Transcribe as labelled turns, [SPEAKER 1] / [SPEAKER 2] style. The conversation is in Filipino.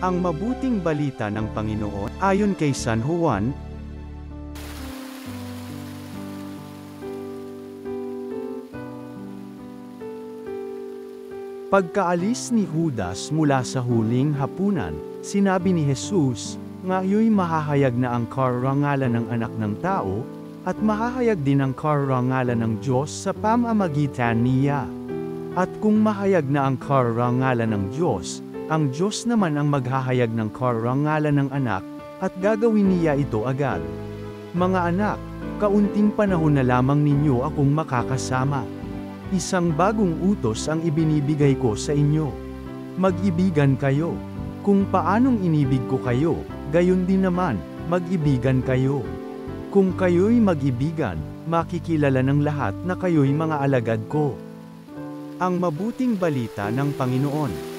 [SPEAKER 1] Ang mabuting balita ng Panginoon, ayon kay San Juan, pagkaalis ni Judas mula sa huling hapunan, sinabi ni Jesus, "Ngayoy mahahayag na ang karangalan ng Anak ng Tao, at mahahayag din ang karangalan ng Diyos sa pamamagitan niya. At kung mahayag na ang karangalan ng Diyos, ang Diyos naman ang maghahayag ng karangalan ng Anak, at gagawin niya ito agad. Mga anak, kaunting panahon na lamang ninyo akong makakasama. Isang bagong utos ang ibinibigay ko sa inyo. Mag-ibigan kayo. Kung paanong inibig ko kayo, gayon din naman, mag-ibigan kayo. Kung kayo'y mag-ibigan, makikilala ng lahat na kayo'y mga alagad ko." Ang mabuting balita ng Panginoon.